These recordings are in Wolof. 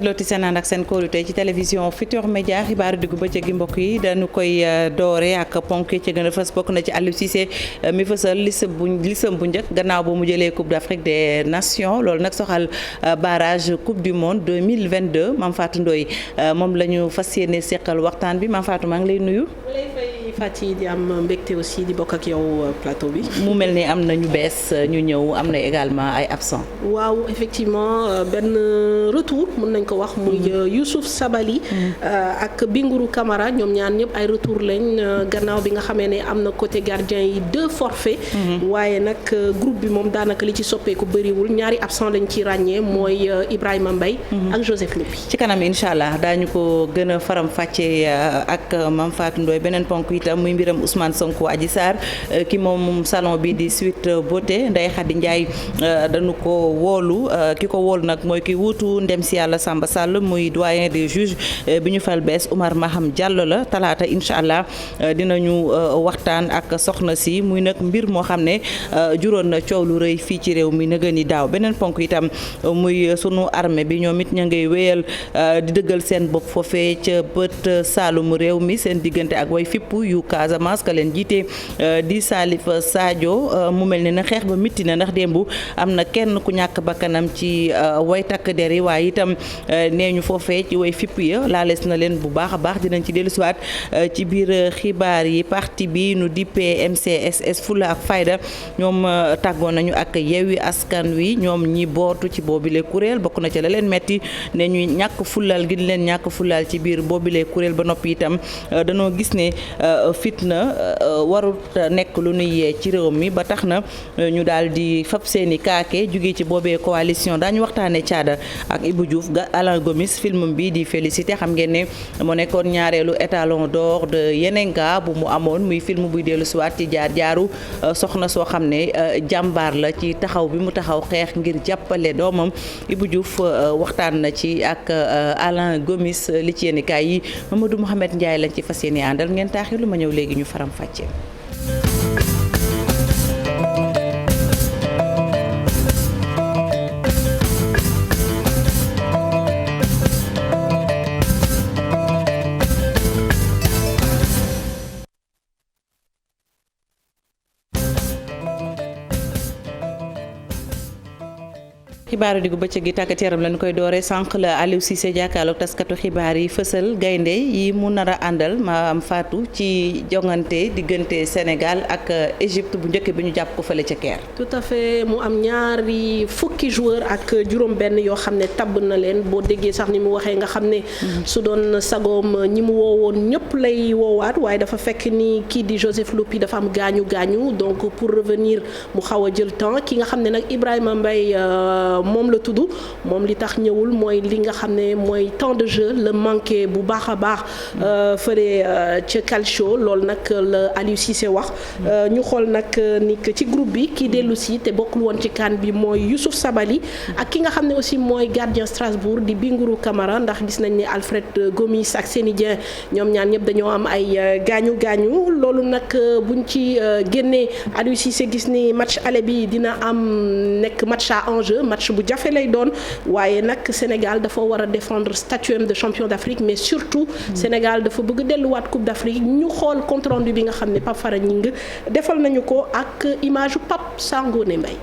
rafetlooti seen ànd ak seen kóolute ci télévision Futurs Médias xibaaru diggu bëccëg gi mbokk yi dañu koy doore ak ponk ci gën a fës bokk na ci Aliou Cissé mi fësal lisam bu njëkk gannaaw ba mu jëlee Coupe d'Afrique des Nations loolu nag soxal barrage Coupe du Monde 2022 Mame Fatou Ndoye moom la ñu fas yéene seqal waxtaan bi Mame Fatou maa ngi lay nuyu. Fati di am mbégte aussi di bokk ak yow plateau bi. mu mel ni am na ñu bees ñu ñëw am na également ay absents. waaw effectivement benn retour mën nañ ko wax muy Youssouf Sabaly ak Bingourou Kamara ñoom ñaar ñëpp ay retour lañ gannaaw bi nga xamee ne am na côté gardien yi 2 forfaits. waaye nag groupe bi moom daanaka li ci soppeeku bëriwul ñaari absent lañ ci ràññee mooy Ibrahima Mbaye ak Joseph Lopi. ci kanam incha allah daañu ko gën a faram fàccee ak Mame Fatou Ndoye beneen ponk itam muy mbiram Ousmane Sonko Adji Sarr ki moom salon bi di Sweet Beauté Ndeye Khady Ndiaye dañu ko woolu ki ko woolu nag mooy ki wuutu ndem si yàlla Samba Sall muy doyen des juges bi ñu fal bees Oumar Maham Diallo la talaata incha allah dinañu waxtaan ak soxna si muy nag mbir moo xam ne juróon na coow lu rëy fii ci réew mi na gën i daaw beneen ponk itam muy sunu armée bi ñoom it ña ngay wéyal di dëggal seen bopp foofee ca bët saalumu réew mi seen diggante ak way fipp yu Casamance ka leen jiite di Salif Sadio mu mel ni na xeex ba mitti na ndax démb am na kenn ku ñàkk bakkanam ci way takk der yi waaye itam nee ñu foofee ci way fipp ya laalees na leen bu baax a baax dinañ ci dellusiwaat ci biir xibaar yi parti bi nu dippee MCSS Fulla ak Fayda ñoom tàggoon nañu ak Yewwi Askan Wi ñoom ñi bootu ci boobile kuréel bokk na ci la leen metti ne ñuy ñàkk fulal gi leen ñàkk fulal ci biir boobile kuréel ba noppi itam danoo gis ne fitna warut nekk lu nuy yee ci réew mi ba tax na ñu daal di fab seeni kaake jóge ci boobee coalition daañu waxtaane caada ak Ibou Diouf ga Alain Gomis film bi di Félicité xam ngeen ne moo nekkoon ñaareelu étalon d'or de Yenenga bu mu amoon muy film buy dellu siwaat ci jaaru soxna soo xam ne jàmbaar la ci taxaw bi mu taxaw xeex ngir jàppale doomam Ibou Diouf waxtaan na ci ak Alain Gomis li ci yéeni kaay yi Mamadou Mouhamed Ndiaye lañ ci fas yéene àndal ngeen taaxi lu ma ñëw léegi ñu faram fàcce. xibaaru diggu bëccëg gi tàggat yaram lañu koy doore sànq la Aliou Cissé jàkkaarloog taskatu xibaar yi fësal gaynde yi mu nar a àndal Mame Fatou ci jongante diggante Sénégal ak Égypte bu njëkk bi ñu jàpp ko fële ca Caire. tout à fait mu am ñaari fukki joueur ak juróom-benn yoo xam ne tabb na leen boo déggee sax ni mu waxee nga xam ne su doon sagoom ñi mu woowoon ñëpp lay woowaat waaye dafa fekk ni kii di Joseph Lopi dafa am gaañu donc pour revenir mu xaw a jël temps ki nga xam ne nag Ibrahima Mbaye moom la tudd moom li tax ñëwul mooy li nga xam ne mooy temps de jeu la manqué bu baax a baax fële ca Calcio loolu nag la Aliou Cissé wax ñu xool nag ni que ci groupe bi kii dellu si te bokkul woon ci CAN bi mooy Youssouf Sabaly ak ki nga xam ne aussi mooy gardien Strasbourg di Bingourou Kamara ndax gis nañ ne Alfred Gomis ak Seny Dieng ñoom ñaan ñëpp dañoo am ay gaañu loolu nag buñ ci génnee Aliou Cissé gis ni match aller bi dina am nekk match à enjeu match bu jafe lay doon waaye nag Sénégal dafa war a défendre statut de champion d'Afrique mais surtout Sénégal dafa bëgg delluwaat Coupe d'Afrique ñu xool compte rendu bi nga xam ne Pape Fara Gningue defal nañu ko ak image Pape Sangone Mbaye.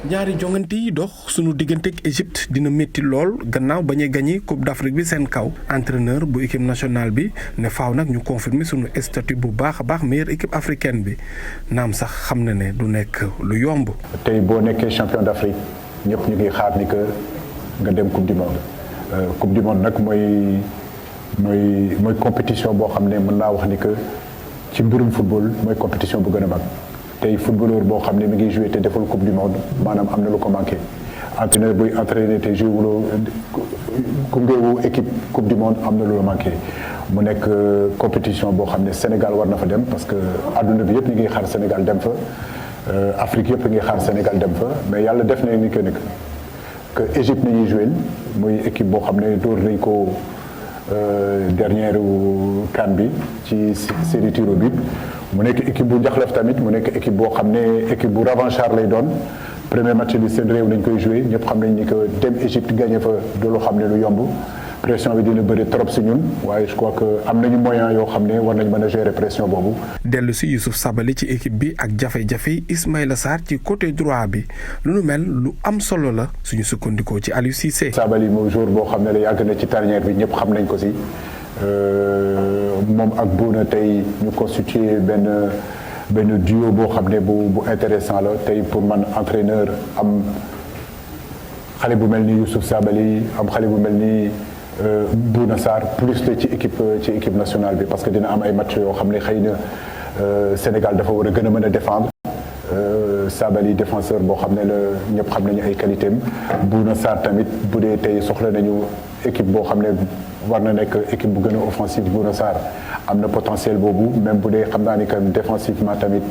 ñaari jongante yi dox sunu diggante ak Égypte dina métti lool gannaaw ba ñuy gagné Coupe d'Afrique bi seen kaw entraîneur bu équipe nationale bi ne faaw nag ñu confirmer sunu statut bu baax a baax meilleure équipe africaine bi naam sax xam na ne du nekk lu yomb. tey boo nekkee champion d'Afrique ñëpp ñu ngi xaar ni que nga dem Coupe du Monde Coupe du Monde nag mooy compétition boo xam ne mën naa wax ni que ci mbirum football mooy compétition bu gën a mag. tey footballeur boo xam ne mi ngi joué te deful Coupe du Monde maanaam am na lu ko manqué entraîneur buy entraîné te joué wuloo gungeewu équipe Coupe du Monde am na lu la manqué mu nekk compétition boo xam ne Sénégal war na fa dem parce que adduna bi yëpp ñu ngi xaar Sénégal dem fa Afrique yëpp ngi xaar Sénégal dem fa mais yàlla def na ni que Égypte nañuy joué muy équipe boo xam ne door nañ ko dernière CAN bi ci série tir au but mu nekk équipe bu njaxlaf tamit mu nekk équipe boo xam ne équipe bu revanchard lay doon premier match bi seen réew lañ koy joué ñëpp xam nañ ni que dem Égypte gagné fa du loo xam ne lu yomb pression bi dina bëri trop si ñun waaye je crois que am nañu moyen yoo xam ne war nañ mën a gérer pression boobu. dellu si Youssouf Sabaly ci équipe bi ak jafe-jafe Ismaïla Sarr ci côté droit bi lu nu mel lu am solo la suñu sukkandikoo ci Aliou Cissé. Sabaly moom jour boo xam ne la yàgg na ci tanière bi ñëpp xam nañ ko si moom ak Bouna tey ñu constitué benn duo boo xam ne bu intéressant la tey pour man entraîneur am xale bu mel ni Youssouf Sabaly am xale bu mel ni Bouna Sarr plus la ci équipe nationale bi parce que dina am ay match yoo xam ne xëy na Sénégal dafa war a gën a mën a défendre Sabaly défenseur boo xam ne la ñëpp xam nañu ay qualité am Bouna Sarr tamit bu dee tey soxla nañu équipe boo xam ne war na nekk équipe bu gën a offensive Bouna Sarr am na potentiel boobu même bu dee xam naa ni que défensivement tamit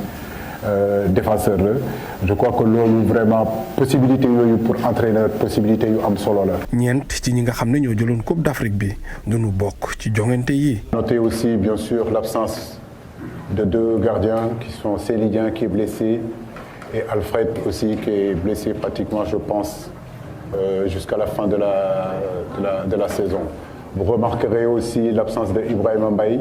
défenseur la je crois que loolu vraiment possibilité yooyu pour entraîneur possibilité yu am solo la. ñeent ci ñi nga xam ne ñoo jëloon Coupe d'Afrique bi duñu bokk ci joŋante yi. Noter aussi bien sûr l'absence de deux gardiens qui sont Seny Dieng qui est blessé et Alfred aussi qui est blessé pratiquement je pense jusqu'à la fin de la saison. Vous remarquerez aussi l'absence de Ibrahima Mbaye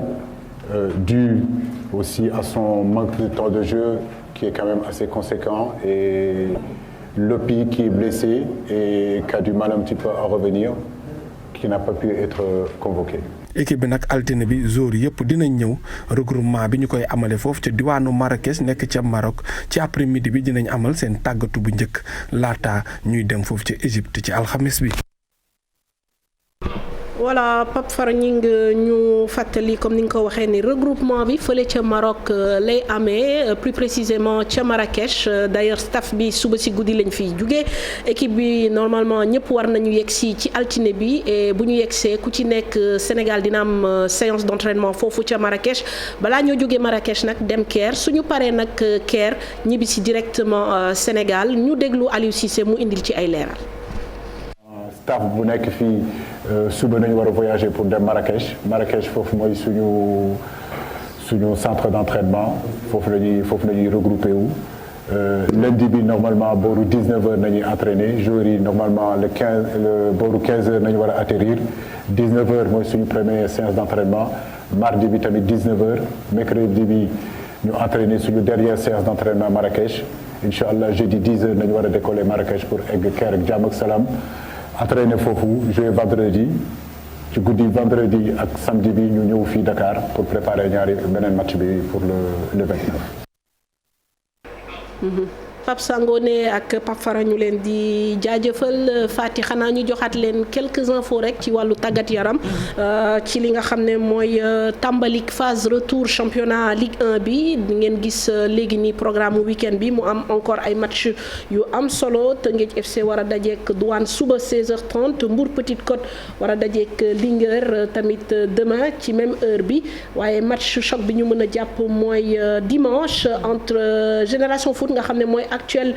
dû aussi à son manque de temps de jeu qui est quand même assez conséquent et Lopi qui est blessé et qui a du mal un petit peu à revenir qui n'a pas pu être convoqué. équipe bi nag altine bi joueurs yëpp dinañ ñëw regroupement bi ñu koy amale foofu ca diwaanu Marrakech nekk ca Maroc ci après midi bi dinañ amal seen tàggatu bu njëkk laata ñuy dem foofu ca Égypte ci alxamis bi. voilà Pape Fara Gningue ñu fàttali comme ni nga ko waxee ni regroupement bi fële ca Maroc lay amee plus précisément ca Marrakech d'ailleurs staff bi suba si guddi lañ fiy jugee équipe bi normalement ñëpp war nañu yegsi ci altine bi et bu ñu yegsee ku ci nekk Sénégal dina am séance d'entraînement foofu ca Marrakech balaa ñoo jógee Marrakech nag dem Caire suñu paree nag Caire ñibbi si directement Sénégal ñu déglu Aliou Cissé mu indil ci ay leeral. staff bu nekk fii suba nañu war a voyager pour dem Marrakech foofu mooy suñu centre d'entraînement foofu la ñuy regroupé wu lundi bi normalement booru 19h nañuy entraîner joueurs yi normalement booru 15h nañu war a atterrir 19h mooy suñu première séance d'entraînement mardi bi tamit 19h mercredi bi ñu entraîner suñu dernière séance d'entraînement Marrakech incha allah jeudi 10h nañu war a décoller Marrakech pour egg Caire ak jàmm ak salaam. entraîné foofu joué vendredi ci guddi vendredi ak samedi bi ñu ñëw fii Dakar pour préparer beneen match bi pour le 29. Pape Sangone ak Pape Fara ñu leen di jaajëfal Fati xanaa ñu joxaat leen quelques infos rek ci wàllu tàggat yaram ci li nga xam ne mooy tàmbalik phase retour championnat Ligue 1 bi ngeen gis léegi nii programme week-end bi mu am encore ay match yu am solo Teungueth FC war a dajeek Douane suba 16h30 Mbour Petite Côte war a dajeek Linguère tamit demain ci même heure bi waaye match choc bi ñu mën a jàpp mooy dimanche entre Génération Foot nga xam ne mooy actuel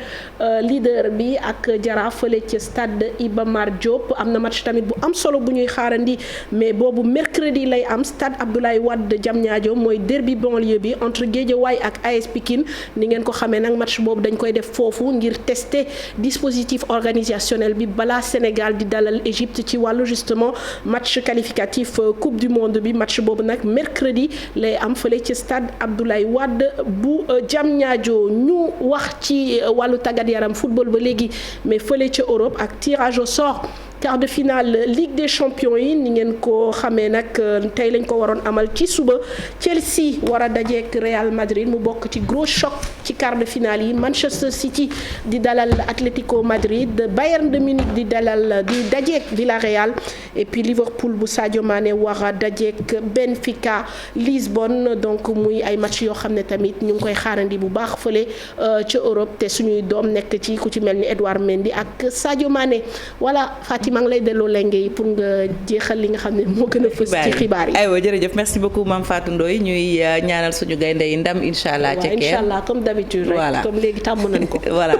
leader bi ak Jaraaf fële ci stade Iba Mar Diop am na match tamit bu am solo bu ñuy xaarandi mais boobu mercredi lay am stade Abdoulaye Wade Diamniadio mooy derby banlieue bi entre Guédiawaye ak AS Pikine ni ngeen ko xamee nag match boobu dañ koy def foofu ngir tester dispositif organisationnel bi balaa Sénégal di dalal Égypte ci wàllu justement match qualificatif coupe du monde bi match boobu nag mercredi lay am fële ci stade Abdoulaye Wade bu Diamniadio ñu wax ci wàllu tàggat yaram football ba léegi mais fële ca Europe ak tirage au sort quart de finale Ligue des champions yi ni ngeen ko xamee nag tey lañ ko waroon amal ci suba Chelsea war a dajeek Real Madrid mu bokk ci gros choc ci quart de finale yi Manchester City di dalal Atlético Madrid Bayern de Munich di dajeek Villarreal et puis Liverpool bu Sadio Mané war a dajeek Benfica Lisbonne donc muy ay match yoo xam ne tamit ñu ngi koy xaarandi bu baax fële ca Europe te suñuy doom nekk ci ku ci mel ni Edouard Mendy ak Sadio Mané voilà Fatima maa ngi lay delloo lenge yi pour nga jeexal li nga xam ne moo gën a fës ci xibaar yi. aywa jërëjëf merci beaucoup Mame Fatou Ndoye ñuy ñaanal suñu gaynde yi ndam incha allah. ca incha allah comme d'habitude rek. voilà comme léegi tàmm nañ ko. voilà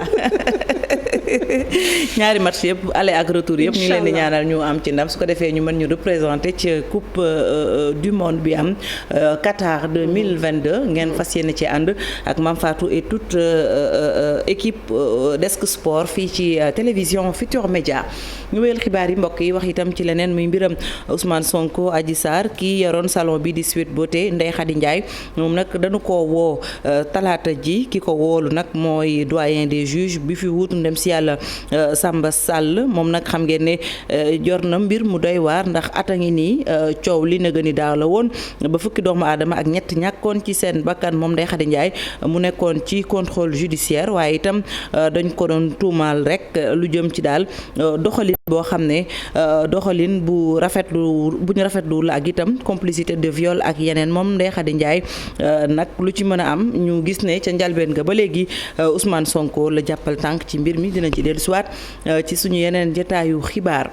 ñaari match yëpp aller ak retour yëpp ñu leen di ñaanal ñu am ci ndam su ko defee ñu mën ñu représenter ci coupe du monde bi am Qatar 2022 ngeen fas yéene ci ànd ak Mame Fatou et toute équipe desk sport fii ci télévision Futurs Médias. ñu wéyal xibaar yi mbokk yi wax itam ci leneen muy mbiram Ousmane Sonko Adji Sarr kii yoroon salon bi di Sweet Beauté Ndeye Khady Ndiaye moom nag dañu ko woo talaata ji ki ko woolu nag mooy doyen des juges bi fi wuutu ndem si yàlla Samba Sall moom nag xam ngeen ne jor na mbir mu doy waar ndax ata ngi nii coow li na gëni daaw la woon ba fukki doomu aadama ak ñett ñàkkoon ci seen bakkan moom Ndeye Khady Ndiaye mu nekkoon ci contrôle judiciaire waaye itam dañ ko doon tuumaal rek lu jëm ci daal doxalin boo xam ne doxalin bu ñu rafetlu la ak itam complicité de viol ak yeneen moom Ndeye Khady Ndiaye nag lu ci mën a am ñu gis ne ca njalbeen ga ba léegi Ousmane Sonko la jàppal tànk ci mbir mi dinañ ci dellu siwaat ci suñu yeneen jotaayu xibaar.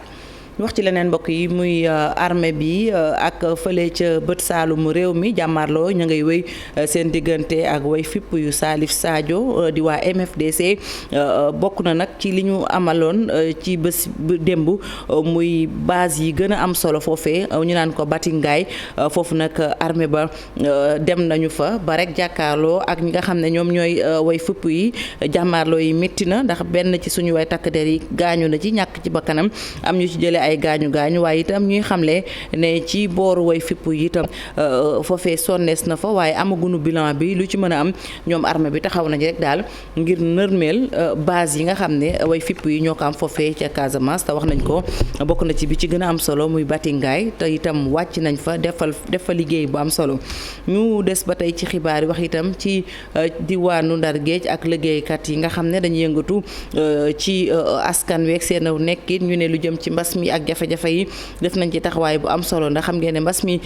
wax ci leneen mbokk yi muy armée bi ak fële ca bët saalum réew mi jàmmarloo ñu ngay wéy seen diggante ak way fipp yu Salif Sadio di waa MFDC bokk na nag ci li ñu amaloon ci bés démb muy base yi gën a am solo foofee ñu naan ko Batingaay foofu nag armée ba dem nañu fa ba rek jàkkaarloo ak ñi nga xam ne ñoom ñooy way fipp yi jàmmarloo yi métti na ndax benn ci suñu way takk der yi gaañu na ci ñàkk ci bakkanam am ñu ci jëlee ay gaañu waaye itam ñuy xamle ne ci booru way fipp yi itam foofee sonnees na fa waaye amaguñu bilan bi lu ci mën a am ñoom armée bi taxaw nañ rek daal ngir nërmeel base yi nga xam ne way fipp yi ñoo ko am foofee ca Casamance te wax nañ ko bokk na ci bi ci gën a am solo muy Batingaay te itam wàcc nañ fa def fa liggéey bu am solo ñu des ba tey ci xibaar yi wax itam ci diwaanu Ndar Géej ak liggéeykat yi nga xam ne dañuy yëngatu ci askan week seen nekkit ñu ne lu jëm ci mbas mi ak jafe-jafe yi def nañ ci taxawaay bu am solo ndax xam ngeen ne mbas mi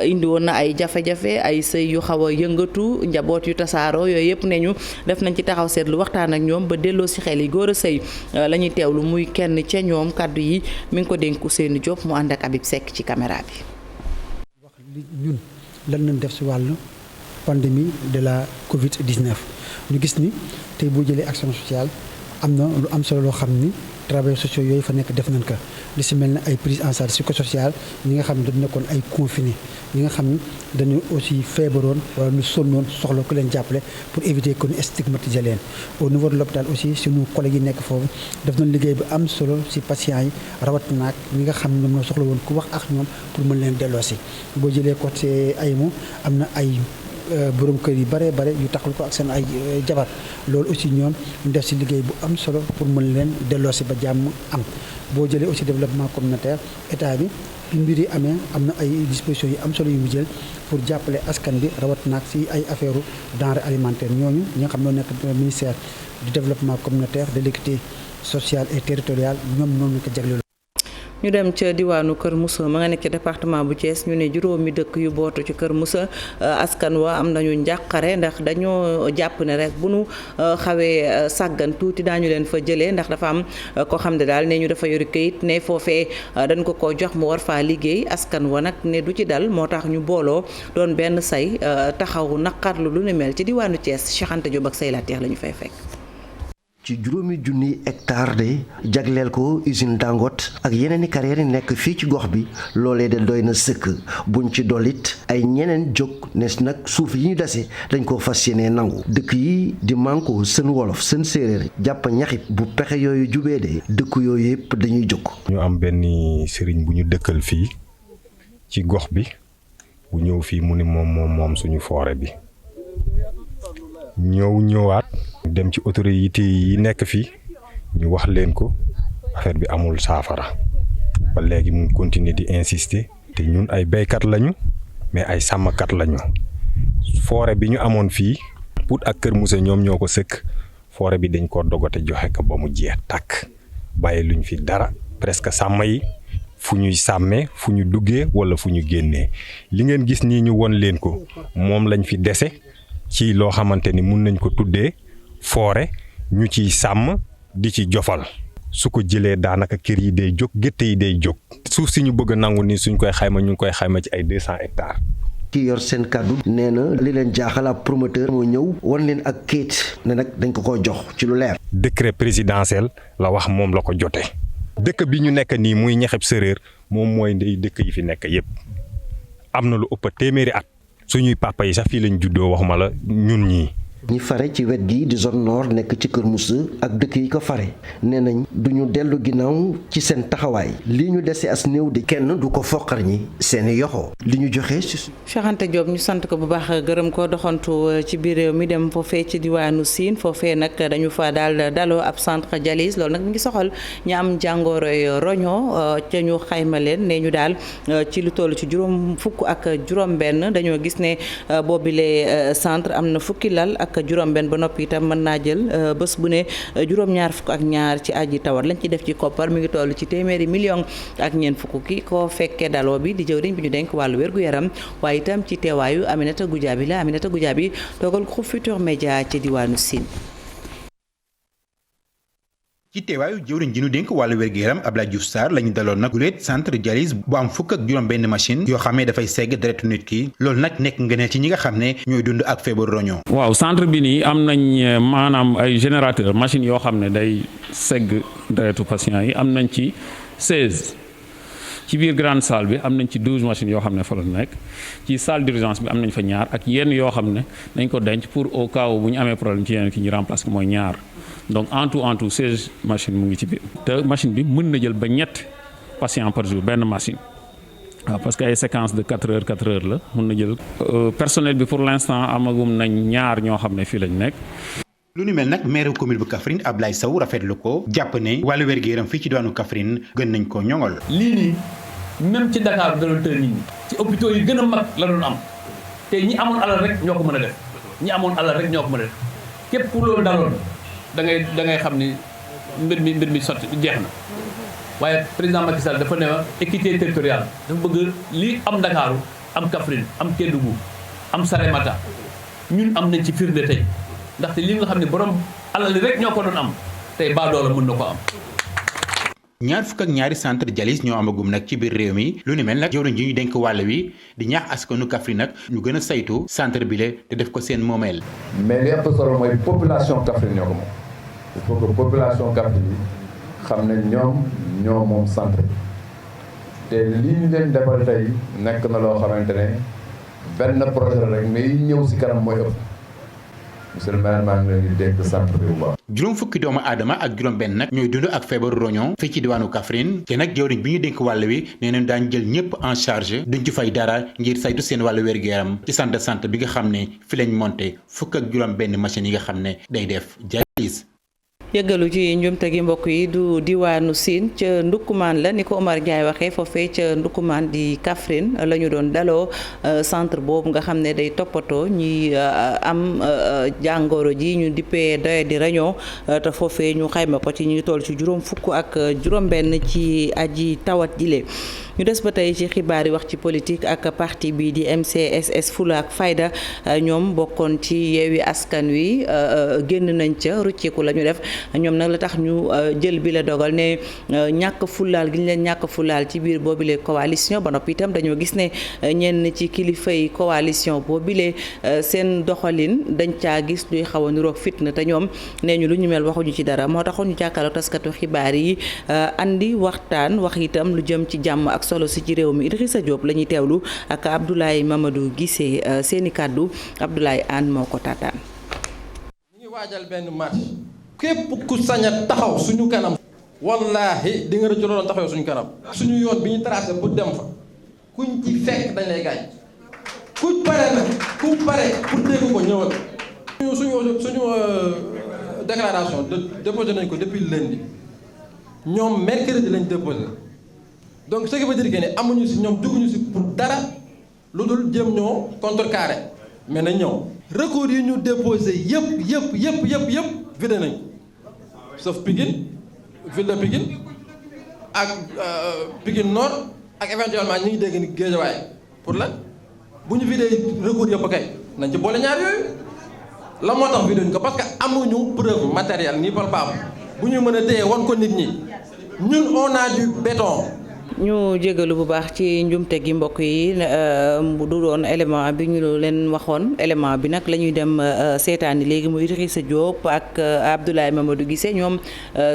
indi woon na ay jafe-jafe ay sëy yu xaw a yëngatu njaboot yu tasaaroo yooyu yëpp ne ñu def nañ ci taxaw seetlu waxtaan ak ñoom ba delloo si xel yi góor a sëy la ñuy teewlu muy kenn ca ñoom kàddu yi mi ngi ko dénk Ousseynou Diop mu ànd ak Habib Seck ci caméra bi. wax li ñun lan lañ def si wàllu pandémie de la Covid-19 ñu gis ni tey boo jëlee action sociale am na lu am solo loo xam ni travailleurs sociaux yooyu fa nekk def nañ ko li si mel ne ay prise en charge psychosociale ñi nga xam ne dañu nekkoon ay confiné ñi nga xam ne dañu aussi feebaroon wala ñu sonnoon soxla ku leen jàppale pour éviter que ñu stigmatiser leen. au niveau de l'hôpital aussi suñu collègues yi nekk foofu def nañ liggéey bu am solo si patients yi rawatina ak ñi nga xam ne ñoom ñoo soxla woon ku wax ak ñoom pour mën leen delloosi boo jëlee côté AYMO am na ay borom kër yi bare yu taxal ko ak seen ay jabar loolu aussi ñoom ñu def si liggéey bu am solo pour mën leen delloosi ba jàmm am boo jëlee aussi développement communautaire état bi mbir yi amee am na ay dispositions yu am solo yu mu jël pour jàppale askan bi rawat naag si ay affaire denrées alimentaires ñooñu ñi nga xam ne nekk ministère du développement communautaire de l'équité sociale et territoriale ñoom noonu ñu ko jagleel. ñu dem ca diwaanu Kër Moussa ma nga nekk ci département bu Thiès ñu ne juróomi dëkk yu bootu ci Kër Moussa askan wa am nañu njàqare ndax dañoo jàpp ne rek bu nu xawee sàggan tuuti daañu leen fa jëlee ndax dafa am ko xam ne daal ne ñu dafa yori këyit ne foofee dañ ko jox mu war faa liggéey askan wa nag ne du ci dal moo tax ñu booloo doon benn say taxaw naqarlu lu ne mel ci diwaanu Thiès Cheikh Anta Diop ak say lateex la ñu fay fekk. ci juróomi junni hectare de jagleel ko usine Dangote ak yeneen i carrière yi nekk fii ci gox bi loolee de doy na sëkk buñ ci dollit ay ñeneen jóg ne nag suuf yi ñu dese dañ koo fas yéenee nangu dëkk yi di Manko seen wolof seen séeréer jàpp ñaxit bu pexe yooyu jubee de dëkk yooyu yëpp dañuy jóg. ñu am benn sëriñ bu ñu dëkkal fii ci gox bi bu ñëw fii mu ni moom suñu forêt bi ñëwaat. dem ci autorité yi nekk fii ñu wax leen ko affaire bi amul saafara ba léegi mu continuer di insister te ñun ay béykat lañu mais ay sàmmkat lañu forêt bi ñu amoon fii Pout ak Kër Moussa ñoom ñoo ko sëkk forêt bi dañ ko dogote joxe ko ba mu jeex tàkk bàyyi luñ fi dara presque sàmm yi fu ñuy sàmmee fu ñu duggee wala fu ñu génnee li ngeen gis nii ñu won leen ko moom lañ fi dese ci loo xamante ni mun nañ ko tuddee forêt ñu ciy sàmm di ci jofal su ko jëlee daanaka kër yi day jóg gétt yi day jóg suuf si ñu bëgg a nangu ni suñ koy xayma ñu ngi koy xayma ci ay 200 hectares. ki yor seen kàddu nee na li leen jaaxal ab promoteur moo ñëw wan leen ak kayit ne nag dañ ko jox ci lu leer. décret présidentiel la wax moom la ko jotee dëkk bi ñu nekk nii muy Ñaxeb Séréer moom mooy ndey dëkk yi fi nekk yépp am na lu ëpp téeméeri at suñuy papa yi sax fii lañ juddoo waxuma la ñun ñii. ñi fare ci wet gi di zone nord nekk ci Kër Moussa ak dëkk yi ko fare nee nañ duñu dellu ginnaaw ci seen taxawaay li ñu dese as néew di kenn du ko foqar ñi seeni yoxo li ñu joxe. Cheikh Anta Diop ñu sant ko bu baax gërëm ko doxantu ci biir réew mi dem foofee ci diwaanu Sine foofee nag dañu fa daal daloo ab centre dialyse loolu nag mi ngi soxal ñu am jàngoroy roño ca ñu xayma leen ne ñu daal ci lu toll ci juróom-benn dañoo gis ne boobile centre am na fukki lal ak juróom-benn ba noppi itam mën naa jël bés bu ne juróom-ñaar fukk ak ñaar ci aji tawat lañ ci def ci koppar mi ngi toll ci téeméeri million ak ñeent fukk ki ko fekkee daloo bi di jëwriñ bi ñu denk wàllu wér-gu-yaram waaye itam ci teewaayu Aminata Goudiaby toogal groupe Futurs Médias ci diwaanu Sine. ci teewaayu jëwriñ ji ñu dénk wàllu wér-gu-yaram Abdoulaye Diouf Sarr la ñu daloon nag guléet centre dialyse bu am fukk ak juróom-benn machine yoo xam ne dafay segg deretu nit ki loolu nag nekk ngëneel ci ñi nga xam ne ñooy dund ak feebaru roño. waaw centre bi nii am nañ maanaam ay générateur machine yoo xam ne day segg deretu patient yi am nañ ci 16 ci biir grande salle bi am nañ ci 12 machines yoo xam ne fa la nekk ci salle d'urgence bi am nañ fa ñaar ak yenn yoo xam ne dañ ko denc pour au cas où bu ñu amee problème ci yeneen ki ñu remplacer mooy ñaar. donc en tout 16 machines mu ngi ci biir te machine bi mën na jël ba ñett patient par jour benn machine waaw parce que ay séquence de 4 heures la mën na jël personnel bi pour l'instant amagum nañ ñaar ñoo xam ne fii lañ nekk. lu ni mel nag maire commune bu Kaffrine Ablaye Sow rafetlu ko jàpp ne wàllu wér-gu-yaram fii ci diwaanu Kaffrine gën nañ ko ñoŋol. lii nii même ci Dakar da doon tëj nit ñi ci hôpitaux yi gën a mag la doon am te ñi amoon alal rek ñoo ko mën a def ñi amoon alal rek ñoo ko mën a def képp ku loolu daloon da ngay xam ni mbir mi sotti jeex na waaye président Macky Sall dafa ne équité territoriale dafa bëgg li am Ndakaaru am Kaffrine am Kédougou am Salémata ñun am nañ ci firnde tey ndaxte li nga xam ne borom alal rek ñoo ko doon am tey baadoola mën na ko am. ñaar fukk ak ñaari centre dialyse ñoo amagum nag ci biir réew mi lu ni mel nag jawriñ ji ñu dénk wàll wi di ñaax askanu Kaffrine nag ñu gën a saytu centre bi le te def ko seen moomeel. mais li ëpp solo mooy population Kaffrine ñoo ko moom il faut que population Kaffrine bi xam ne ñoo moom centre bi te li ñu leen defal tey nekk na loo xamante ne benn projet rek mais yi ñëw si kanam mooy ëpp. monsieur le maire maa ngi leen di dénk centre bi bu baax. juróom fukki doomu aadama ak juróom-benn nag ñooy dund ak feebaru roño fii ci diwaanu Kaffrine te nag jawriñ bi ñu dénk wàll wi nee nañ daañu jël ñëpp en charge duñ ci fay dara ngir saytu seen wàllu wér-gu-yaram ci centre de santé bi nga xam ne fi lañ monté fukk ak juróom-benn machine yi nga xam ne day def dialyse. yëggalu ci njumte gi mbokk yi du diwaanu Sine ca Ndoukoumane la ni ko Omar Ndiaye waxee foofee ca Ndoukoumane di Kaffrine la ñu doon daloo centre boobu nga xam ne day toppatoo ñi am jàngoro ji ñu dippee doye di réunion te foofee ñu xayma ko ci ñu toll ci juróom fukk ak juróom-benn ci aji tawat jile. ñu des ba tey ci xibaar yi wax ci politique ak parti bi di MCSS Fulla ak Fayda ñoom bokkoon ci Yewwi Askan Wi génn nañ ca rucceeku la ñu def ñoom nag la tax ñu jël bi la dogal ne ñàkk fulaal gi ñu leen ñàkk fulaal ci biir boobile coalition ba noppi itam dañoo gis ne ñenn ci kilifa yi coalition boobile seen doxalin dañ caa gis luy xaw a niroog fitna te ñoom nee ñu lu ñu mel waxuñu ci dara moo taxoon ñu jàkkaarloo taskatu xibaar yi andi waxtaan wax itam lu jëm ci jàmm ak solo si ci réew mi Idrissa Diop la ñuy teewlu ak Abdoulaye Mamadou Guissé seeni kàddu Abdoulaye Anne moo ko taataan. ñu ngi waajal benn match képp ku sañ a taxaw suñu kanam wallaahi di nga rëcc loolu taxaw suñu kanam suñu yoon bi ñu tracé pour dem fa kuñ ci fekk dañ lay gaañ ku pare nag ku pare pour dégg ko ñëwal. suñu déclaration déposé nañ ko depuis lundi ñoom mercredi lañ déposé. donc ce qui veut dire que ne amuñu si ñoom dugguñu si pour dara lu dul jëm ñoo contrecarré mais nañ ñëw recours yi ñu déposé yëpp vidé nañ sauf Pikine ville de Pikine ak Pikine Nord ak éventuellement ñu ngi dégg ni Guédiawaye pour lan bu ñu vidé recours yëpp kay nañ ci boole ñaar yooyu la moo tax vidé ñu ko parce que amuñu preuve matérielle ni palpable bu ñu mën a téye wan ko nit ñi ñun on a du béton. ñu jégalu bu baax ci njumte gi mbokk yi du doon élément bi ñu leen waxoon élément bi nag la ñuy dem seetaani léegi muy Idrissa Diop ak Abdoulaye Mamadou Guissé ñoom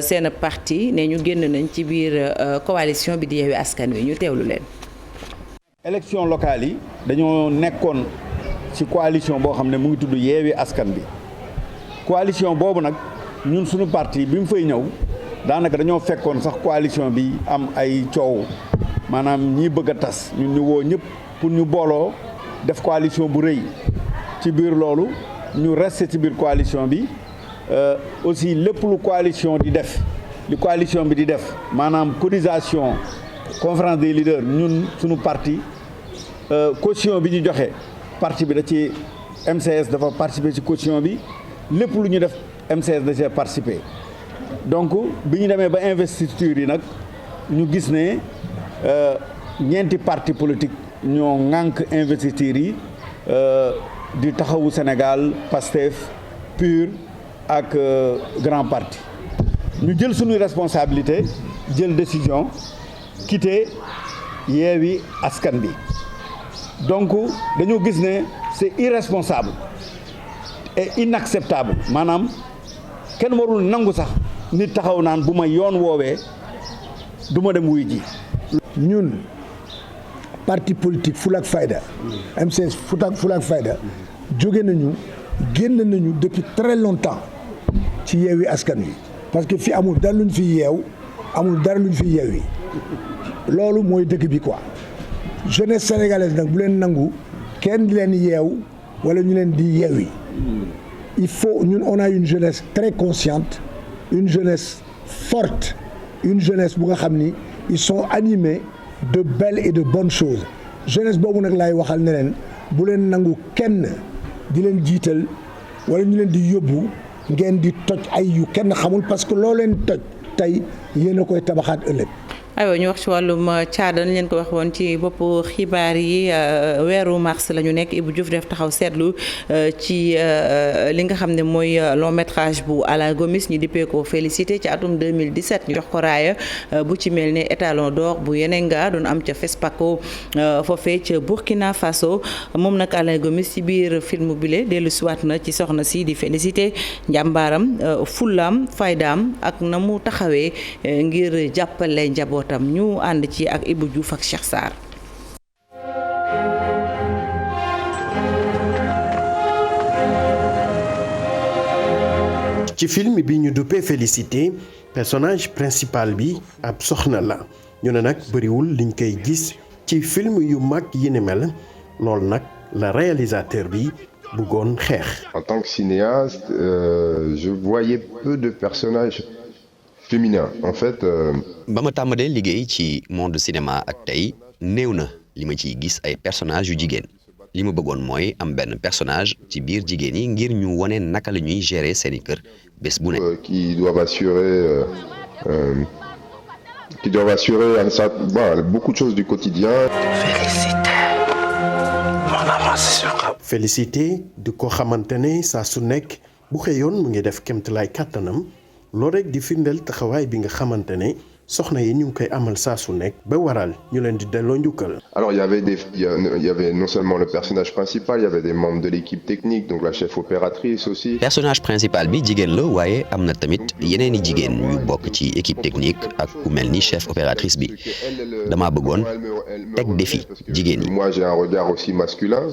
seen parti ne ñu génn nañ ci biir coalition bi di Yewwi Askan Wi ñu teewlu leen. élection locale yi dañoo nekkoon ci coalition boo xam ne mu ngi tudd Yewwi Askan Wi coalition boobu nag ñun suñu parti bi mu fay ñëw daanaka dañoo fekkoon sax coalition bi am ay coow maanaam ñii bëgg a tas ñun ñu woo ñëpp pour ñu booloo def coalition bu rëy ci biir loolu ñu resté ci biir coalition bi aussi lépp lu coalition di def li coalition bi di def maanaam cotisation conférence des leaders ñun suñu parti caution bi ñu joxe parti bi da ci MCS dafa participer ci caution bi lépp lu ñu def MCS da cee participer donc bi ñu demee ba investiture yi nag ñu gis ne ñeenti parti politique ñoo ŋànk investiture yi di taxawu Sénégal PASTEF PUR ak Grand Parti ñu jël suñuy responsabilité jël décision quitter Yewwi Askan Wi donc dañoo gis ne c'est irresponsable et inacceptable maanaam kenn warul nangu sax nit taxaw naan bu ma yoon woowee du ma dem wuy ji. ñun parti politique Fulla ak Fayda MCS Fulla ak Fayda jóge nañu génn nañu depuis très longtemps ci Yewwi Askan Wi parce que fi amul dara luñ fi yeew amul dara luñ fi yeewi loolu mooy dëkk bi quoi jeunesse sénégalaise nag bu leen nangu kenn di leen yeew wala ñu leen di yeewi il faut ñun on a une jeunesse très consciente une jeunesse forte une jeunesse bu nga xam ni ils sont animés de belles et de bonnes choses jeunesse boobu nag laay waxal ne leen bu leen nangu kenn di leen jiital wala ñu leen di yóbbu ngeen di toj ay yu kenn xamul parce que loo leen toj tey yéen a koy tabaxaat ëllëg. aywa ñu wax ci wàllum caada nañ leen ko wax woon ci bopp xibaar yi weeru mars la ñu nekk Ibou Diouf def taxaw seetlu ci li nga xam ne mooy long métrage bu Alain Gomis ñu dippee ko Félicité ci atum 2017 ñu jox ko raaya bu ci mel ne étalon d'or bu Yenenga doon am ca FESPACO foofee ca Burkina Faso moom nag Alain Gomis ci biir film bile dellu siwaat na ci soxna si di Félicité njàmbaaram fullaam faydaam ak na mu taxawee ngir jàppale njaboot tam ñu ànd ci ak Ibou Diouf ak Cheikh Sarr. ci film bi ñu duppee Félicité personnage principal bi ab soxna la ñu ne nag bëriwul liñ koy gis ci film yu mag yi ni mel loolu nag la réalisateur bi bëggoon xeex. En tant que cinéaste, je voyais peu de personnages féminin en fait. ba ma tàmbalee liggéey ci monde cinéma ak tey néew na li ma ciy gis ay personnages yu jigéen li ma bëggoon mooy am benn personnage ci biir jigéen yi ngir ñu wane naka la ñuy gérer seeni kër bés bu ne. qui doivent assurer beaucoup de choses du quotidien. Félicité di ko xamante ne saa su nekk bu xëyoon mu ngi def kéemtalaay kàttanam. loolu rek di firndeel taxawaay bi nga xamante ne soxna yi ñu ngi koy amal saa su nekk ba waral ñu leen di delloo njukkal. Alors il y avait non seulement le personnage principal, il y avait des membres de l'équipe technique, donc la chef opératrice aussi. personnage principal bi jigéen la waaye am na tamit yeneen i jigéen yu bokk ci équipe technique ak ku mel ni chef opératrice bi dama bëggoon teg défi jigéen yi. Moi j'ai un regard aussi masculin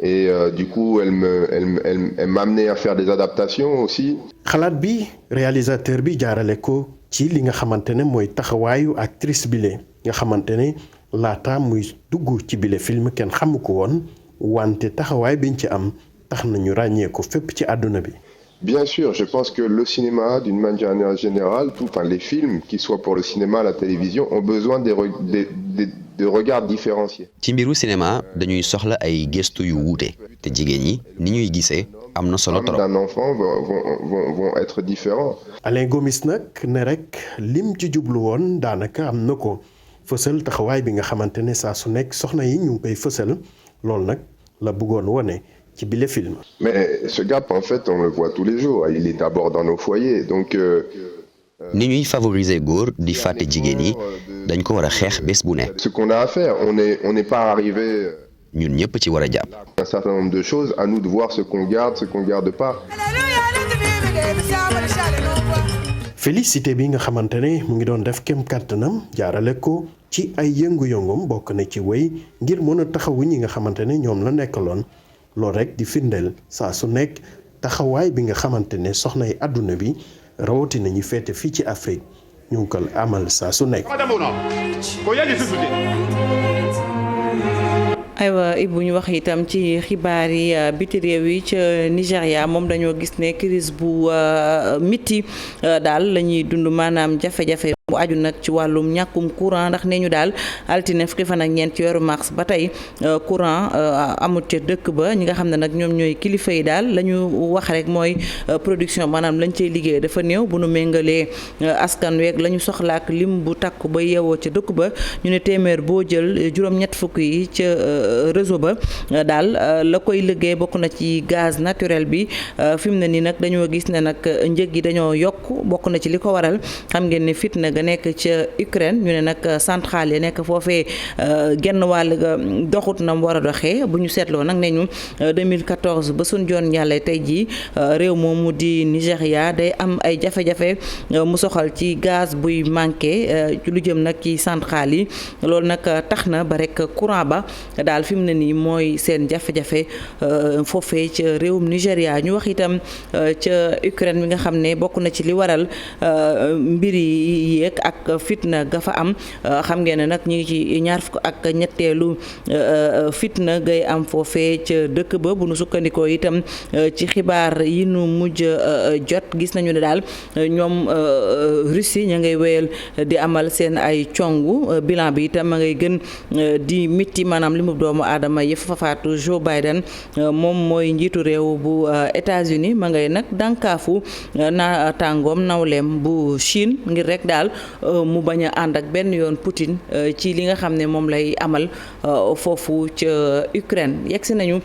et du coup elle m'a amené à faire des adaptations aussi. xalaat bi réalisateur bi jaarale ko ci li nga xamante ne mooy taxawaayu actrice bile nga xamante ne laata muy dugg ci bile film kenn xamu ko woon wante taxawaay biñ ci am tax nañu ràññee ko fépp ci àdduna bi. Bien sûr, je pense que le cinéma, d'une manière générale, les films, qu'ils soient pour le cinéma, la télévision, ont besoin de regards différenciés. ci mbiru cinéma dañuy soxla ay gëstu yu wuute te jigéen ñi ni ñuy gisee am na solo trop. d'un enfant vont être différents. Alain Gomis nag ne rek lim ci jublu woon daanaka am na ko fësal taxawaay bi nga xamante ne saa su nekk soxna yi ñu ngi koy fësal loolu nag la bëggoon wone ci bile film. Mais ce gap en fait on le voit tous les jours, il est d'abord dans nos foyers donc ni ñuy favoriser góor di fàtte jigéen yi dañ ko war a xeex bés bu ne. Ce qu'on a à faire, on n'est pas arrivé. ñun ñëpp ci war a jàpp. Un certain nombre de choses, à nous de voir ce qu'on garde pas. Félicité bi nga xamante ne mu ngi doon def kem kàttanam jaarale ko ci ay yëngu-yëngum bokk na ci wéy ngir mën a taxawu ñi nga xamante ne ñoom la nekkaloon loolu rek di firndeel saa su nekk taxawaay bi nga xamante ne soxna yi àdduna bi rawatina ñi féete fii ci Afrique ñu ngi ko amal saa su nekk. aywa Ibou ñu wax itam ci xibaar yi biti réew yi ca Nigéria moom dañoo gis ne crise bu miti daal la ñuy dund maanaam jafe-jafe bu aju nag ci wàllum ñàkkum courant ndax nee ñu daal altine fukki fan ak ñeent ci weeru mars ba tey courant amut ca dëkk ba ñi nga xam ne nag ñoom ñooy kilifa yi daal la ñu wax rek mooy production maanaam lañ cay liggéey dafa néew bu nu méngalee askan weeg la ñu soxlaak lim bu takku ba yeewoo ca dëkk ba ñu ne téeméer boo jël juróom-ñett fukk yi ca réseau ba daal la koy liggéey bokk na ci gaz naturel bi fi mu ne nii nag dañoo gis ne nag njëg yi dañoo yokk bokk na ci li ko waral xam ngeen ne fitna ga nekk ca Ukraine ñu ne nag centrale yi nekk foofee genn wàll ga doxut na mu war a doxee bu ñu seetloo nag ne ñu 2014 ba suñ joon yàlla tey jii réew moomu di Nigéria day am ay jafe-jafe mu soxal ci gaz buy manqué ci lu jëm nag ci centrale yi loolu nag tax na ba rek courant ba daal fi mu ne nii mooy seen jafe-jafe foofee ca réewum Nigéria ñu wax itam ca Ukraine bi nga xam ne bokk na ci li waral mbir yi yéeg ak fitna ga fa am xam ngeen ne nag ñu ngi ci ñaar fukk ak ñetteelu fitna gay am foofee ca dëkk ba bu nu sukkandikoo itam ci xibaar yi nu mujj jot gis nañu ne daal ñoom Russie ña ngay wéyal di amal seen ay congu bilan bi itam ma ngay gën di mitti maanaam li mu doomu aadama yi fa faatu. Joe Biden moom mooy njiitu réew bu États-Unis ma ngay nag dànkaafu na tàngoom nawleem bu Chine ngir rek daal mu bañ a ànd ak benn yoon Poutine ci li nga xam ne moom lay amal foofu ca Ukraine yegsi nañu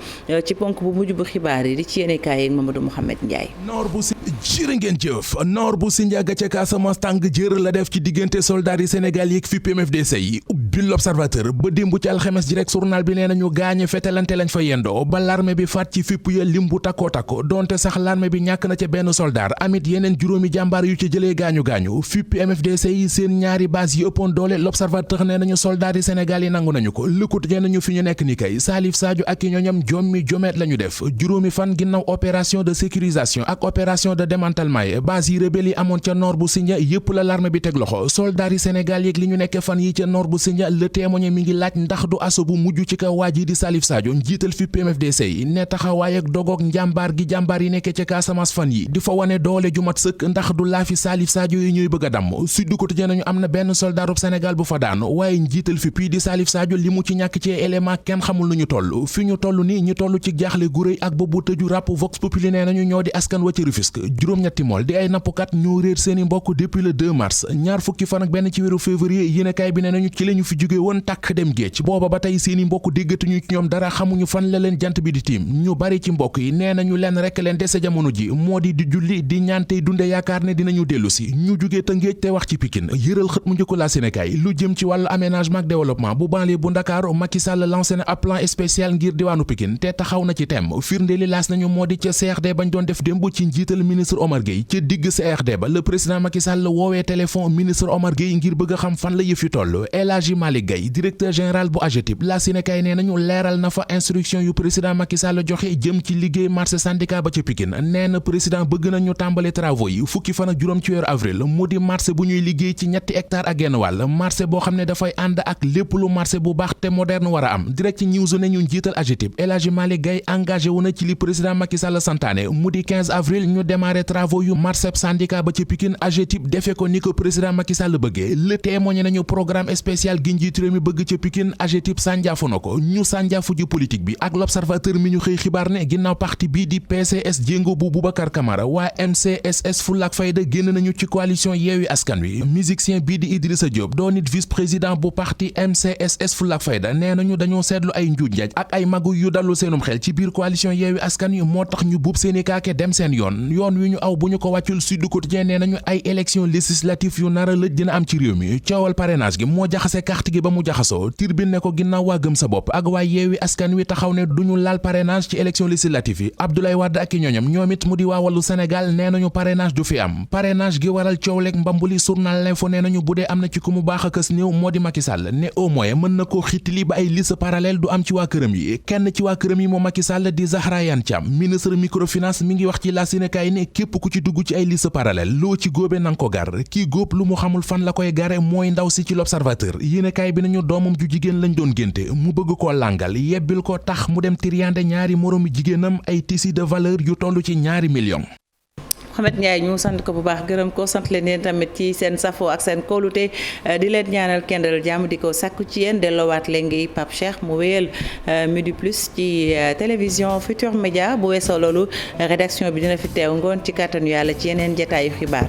ci ponk bu mujj bu xibaar yi di ci yéene kaay yeeg Mamadou Mouhamed Ndiaye. noor bu si jërë ngeen jëf noor bu si njàgga ca Casamance tàng jër la def ci diggante soldats yi Sénégal yeeg FIP MFDC yi ubbi l'Observateur ba démb ci alxames ji rek journal bi nee nañu gaañe fetelante lañ fa yendoo ba l'armée bi faat ci FIP ya lim bu takkoo takko donte sax l'armée bi ñàkk na ca benn soldat amit yeneen juróomi jàmbaar yu ci jëlee gaañu-gaañu FIP MFDC yi seen ñaari base yi ëppoon doole l'Observateur nee nañu soldats yi Sénégal yi nangu nañu ko lëkkut nee nañu fi ñu nekk ni kay Salif Sadio ak i ñoñam jommi jomeet la ñu def juróomi fan ginnaaw opération de sécurisation ak opération de démantèlement yi base yi rebelle yi amoon ca nord bu Sindia yépp la l'armée bi teg loxo soldats yi Sénégal yeeg li ñu nekkee fan yi ca nord bu Sindia le témoin mi ngi laaj ndax du asso bu mujj ci kaw waa ji di Salif Sadio njiital fi PMFDC yi ne taxawaay ak dogoog njàmbaar gi jàmbaar yi nekkee ca Casamance fan yi di fa wane doole ju mat sëkk ndax du laafi Salif Sadio yi ñuy bëgg a damm Sud Quotidien nañu am na benn soldaarub Sénégal bu fa daanu waaye njiital fi pii di Salif Sadio li mu ci ñàkk ci élément kenn xamul nu ñu toll fi ñu toll nii ñu toll ci jaaxle gu rëy ak boobu tëju ràpp Vox Populi nee nañu ñoo di askan wa ci Rufisque juróom-ñetti mool di ay nappkat ñoo réer seeni mbokk depuis le 2 mars ñaar fukki fan ak benn ci weeru février yéenekaay bi nee nañu ci lañu fi jóge woon tàkk dem géej booba ba tey seeni mbokk déggatuñu ci ñoom dara xamuñu fan la leen jant bi di tiim ñu bari ci mbokk yi nee nañu leen rek leen dese jamono ji moo di julli di ñaan tey dunde yaakaar ne dinañu dellu si ñu jógee Tëngéej te wax ci Pikine yëral xët mu njëkk la Sénégal lu jëm ci wàllu aménagement ak développement bu banlieue bu Ndakaaru Macky Sall lancé na ab plan spécial ngir diwaanu Pikine te taxaw na ci thème firnde li laas nañu moo di ca CRD bañ doon def démb ci njiital ministre Omar Gueye ca digg CRD ba le président Macky Sall woowee téléphone ministre Omar Gueye ngir bëgg a xam fan la yëf yi toll El Hadji Malick Gueye directeur général bu AGETIP la Sénégal nee nañu leeral na fa instruction yu président Macky Sall joxe jëm ci liggéey marché syndicat ba ca Pikine nee na président bëgg nañu tàmbali travaux yi fukki fan ak juróom ci weeru avril mu di marché bu ñuy liggéey ci 3 hectares ak genn wàll marché boo xam ne dafay ànd ak lépp lu marché bu baax te moderne war a am direct ci news ne ñu njiital AGETIP El Hadji Malick Gueye engagé wu na ci li président Macky Sall santaane mu di 15 avril ñu démarré travaux yu marché syndicat ba ca Pikine AGETIP defe ko ni ko président Macky Sall bëggee le témoigné nañu programme spécial gi njiit réew mi bëgg ca Pikine AGETIP sànjaafu na ko ñu sànjaafu ji politique bi ak l'observateur mi ñu xëy xibaar ne ginnaaw parti bii di PCS jéngo bu Boubacar Camara waa MCSS Fulla ak Fayda génn nañu ci coalition Yewwi Askan Wi musicien bii di Idrissa Diop doon it vice président bu parti MCSS Fulla ak Fayda nee nañu dañoo seetlu ay njuuj njaaj ak ay magu yu dallu seenum xel ci biir coalition Yewwi Askan Wi moo tax ñu buub seeni kaake dem seen yoon wi ñu aw bu ñu ko wàccul Sud Quotidien nee nañu ay élection législative yu nar a lëj dina am ci réew mi coowal parrainage gi moo jaxase carte gi ba mu jaxasoo Tribune ne ko ginnaaw waa Gëm sa bopp ak waa Yewwi Askan Wi taxaw ne duñu laal parrainage ci élection législative yi Abdoulaye Wade ak i ñooñam ñoom it mu di waa Wallu Sénégal nee nañu parrainage du fi am parrainage gi waral coow leeg mbambuli journal L'Info nee nañu bu dee am na ci ku mu baax a kës néew moo di Macky Sall ne au moins mën na koo xiitili ba ay liste parallèle du am ci waa këram yi kenn ci waa këram yi moo Macky Sall di Zahra Iyane Thiam ministre microfinance mi ngi wax ci la Sénégal ne képp ku ci dugg ci ay liste parallèle loo ci góobe nanga ko gar kii góob lu mu xamul fan la koy gare mooy ndaw si ci l'Observateur yéenekaay bi nañu doomam ju jigéen lañ doon génte mu bëgg koo làngal yebbil ko tax mu dem triande ñaari moroomi jigéenam ay tissus de valeur yu toll ci ñaari millions. Mohamed Ndiaye ñu sant ko bu baax gërëm ko sant leen yéen tamit ci seen safo ak seen kóolute di leen ñaanal kendal jàmm di ko sàkku ci yéen delloowaat léegi Pape Cheikh mu wéyal Midi Plus ci télévision Futurs Médias bu weesoo loolu rédaction bi dina fi teew ngoon ci kàttanu yàlla ci yeneen jataayu xibaar.